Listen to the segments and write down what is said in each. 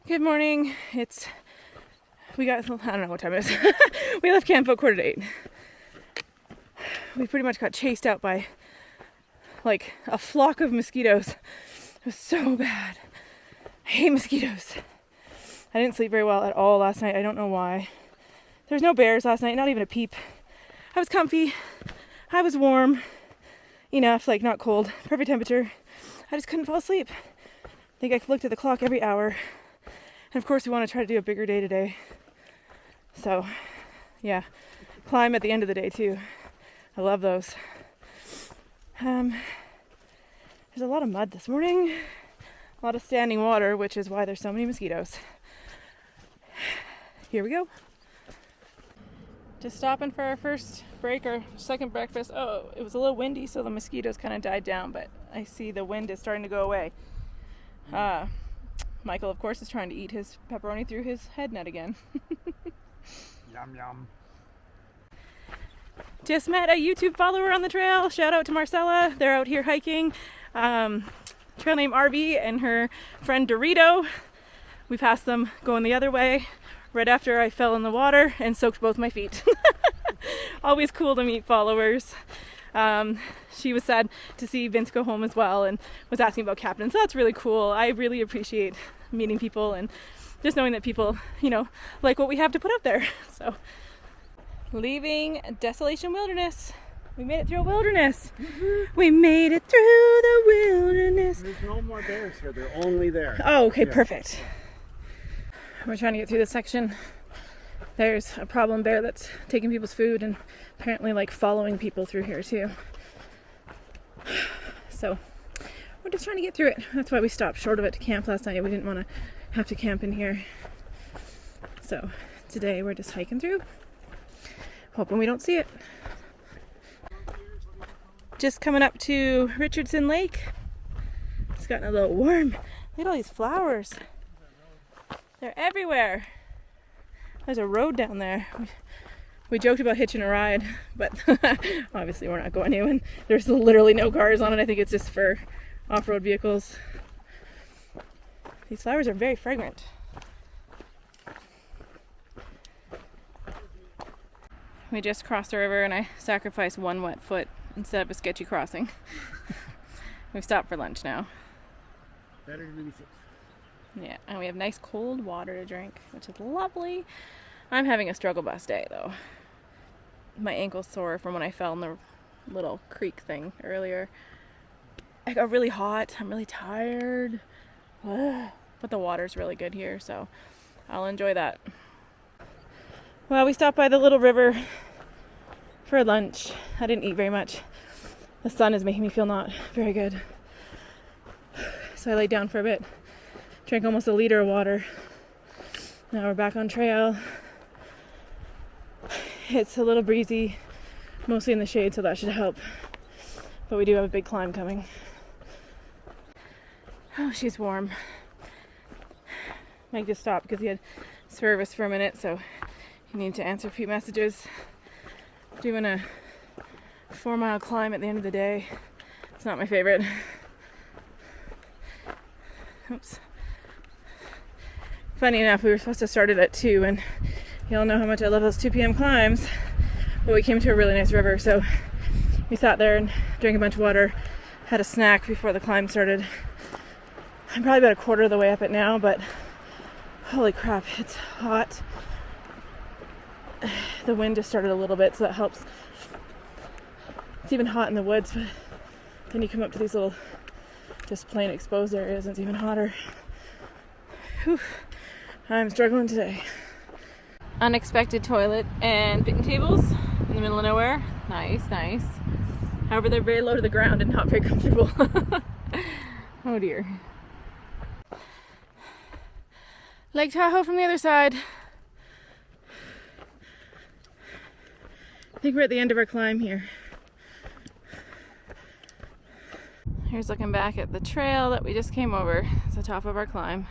Good morning. We got, I don't know what time it is. We left camp about 7:45. We pretty much got chased out by like a flock of mosquitoes. It was so bad. I hate mosquitoes. I didn't sleep very well at all last night. I don't know why. There was no bears last night, not even a peep. I was comfy. I was warm enough, like not cold, perfect temperature. I just couldn't fall asleep. I think I looked at the clock every hour. And of course we want to try to do a bigger day today. So yeah, climb at the end of the day too. I love those. There's a lot of mud this morning. A lot of standing water, which is why there's so many mosquitoes. Here we go. Just stopping for our first break, or second breakfast. Oh, it was a little windy, so the mosquitoes kind of died down, but I see the wind is starting to go away. Michael, of course, is trying to eat his pepperoni through his head net again. Yum, yum. Just met a YouTube follower on the trail. Shout out to Marcella. They're out here hiking. Trail name RV and her friend Dorito. We passed them going the other way right after I fell in the water and soaked both my feet. Always cool to meet followers. She was sad to see Vince go home as well and was asking about Captain. So that's really cool. I really appreciate meeting people and just knowing that people, like what we have to put out there. So, leaving Desolation Wilderness. We made it through a wilderness. Mm-hmm. We made it through the wilderness. There's no more bears here. They're only there. Oh, okay, yeah. Perfect. We're trying to get through this section. There's a problem bear that's taking people's food and apparently like following people through here too. So we're just trying to get through it. That's why we stopped short of it to camp last night. We didn't want to have to camp in here. So today we're just hiking through, hoping we don't see it. Just coming up to Richardson Lake. It's gotten a little warm. Look at all these flowers. They're everywhere. There's a road down there. We joked about hitching a ride, but obviously we're not going to, and there's literally no cars on it. I think it's just for off-road vehicles. These flowers are very fragrant. We just crossed the river and I sacrificed one wet foot instead of a sketchy crossing. We've stopped for lunch now. Better than anything. Yeah, and we have nice cold water to drink, which is lovely. I'm having a struggle bus day though. My ankle's sore from when I fell in the little creek thing earlier. I got really hot. I'm really tired. But the water's really good here, so I'll enjoy that. Well, we stopped by the little river for lunch. I didn't eat very much. The sun is making me feel not very good. So I laid down for a bit. Drank almost a liter of water. Now we're back on trail. It's a little breezy, mostly in the shade, so that should help. But we do have a big climb coming. Oh, she's warm. Mike just stopped because he had service for a minute, so he needed to answer a few messages. Doing a 4-mile climb at the end of the day. It's not my favorite. Oops. Funny enough, we were supposed to start it at 2, and y'all know how much I love those 2 p.m. climbs. But we came to a really nice river, so we sat there and drank a bunch of water, had a snack before the climb started. I'm probably about a quarter of the way up it now, but holy crap, it's hot. The wind just started a little bit, so that helps. It's even hot in the woods, but then you come up to these little just plain exposed areas and it's even hotter. Whew. I'm struggling today. Unexpected toilet and picnic tables in the middle of nowhere. Nice, nice. However, they're very low to the ground and not very comfortable. Oh dear. Lake Tahoe from the other side. I think we're at the end of our climb here. Here's looking back at the trail that we just came over. It's the top of our climb.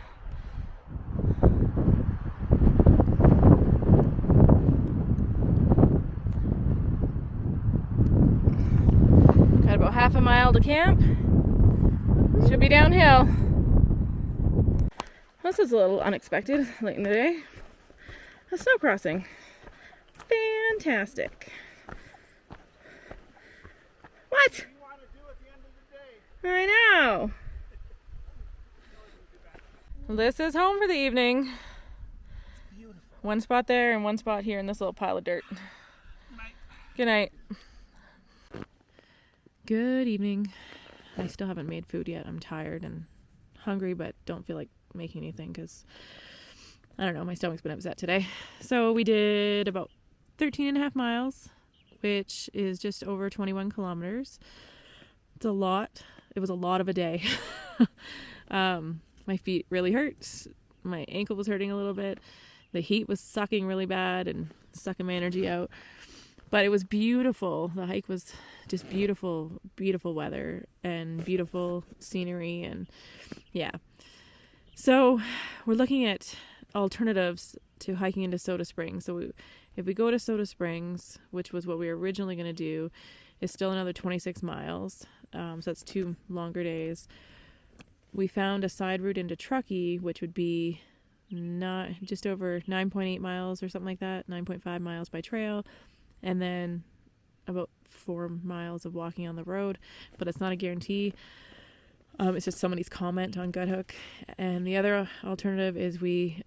Got about half a mile to camp. Should be downhill. This is a little unexpected late in the day. A snow crossing. Fantastic. What? I know. This is home for the evening. One spot there and one spot here in this little pile of dirt. Good night. Good evening. I still haven't made food yet. I'm tired and hungry, but don't feel like making anything because, I don't know, my stomach's been upset today. So we did about 13 and a half miles, which is just over 21 kilometers. It's a lot. It was a lot of a day. My feet really hurt. My ankle was hurting a little bit. The heat was sucking really bad and sucking my energy out. But it was beautiful. The hike was just beautiful, beautiful weather and beautiful scenery. And yeah. So we're looking at alternatives to hiking into Soda Springs. So if we go to Soda Springs, which was what we were originally going to do, is still another 26 miles. So that's 2 longer days. We found a side route into Truckee, which would be not just over 9.8 miles or something like that, 9.5 miles by trail, and then about 4 miles of walking on the road, but it's not a guarantee. It's just somebody's comment on Guthook. And the other alternative is we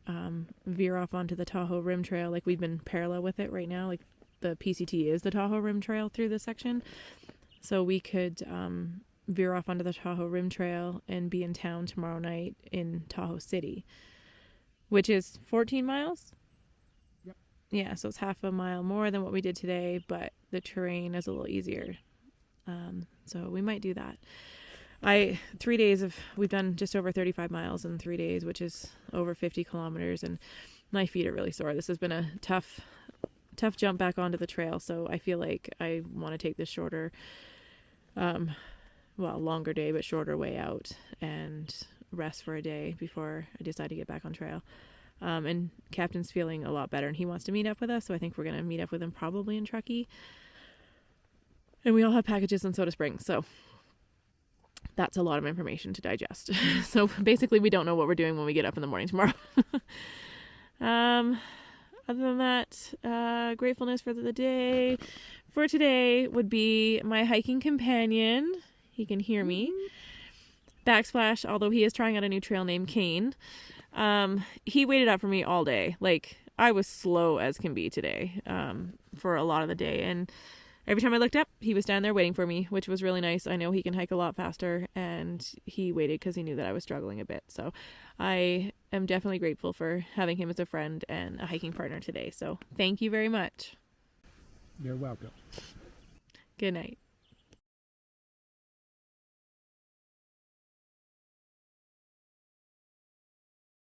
veer off onto the Tahoe Rim Trail. Like, we've been parallel with it right now. Like, the PCT is the Tahoe Rim Trail through this section. So we could veer off onto the Tahoe Rim Trail and be in town tomorrow night in Tahoe City, which is 14 miles. Yep. Yeah, so it's half a mile more than what we did today, but the terrain is a little easier. So we might do that. 3 days we've done just over 35 miles in 3 days, which is over 50 kilometers, and my feet are really sore. This has been a tough jump back onto the trail, so I feel like I want to take this shorter, longer day, but shorter way out and rest for a day before I decide to get back on trail. And Captain's feeling a lot better, and he wants to meet up with us, so I think we're going to meet up with him probably in Truckee. And we all have packages in Soda Springs, so that's a lot of information to digest. So basically we don't know what we're doing when we get up in the morning tomorrow. Other than that, gratefulness for the day for today would be my hiking companion. He can hear me. Backsplash, although he is trying out a new trail named Kane. He waited up for me all day. Like, I was slow as can be today, for a lot of the day. And every time I looked up, he was down there waiting for me, which was really nice. I know he can hike a lot faster, and he waited because he knew that I was struggling a bit. So I am definitely grateful for having him as a friend and a hiking partner today. So thank you very much. You're welcome. Good night.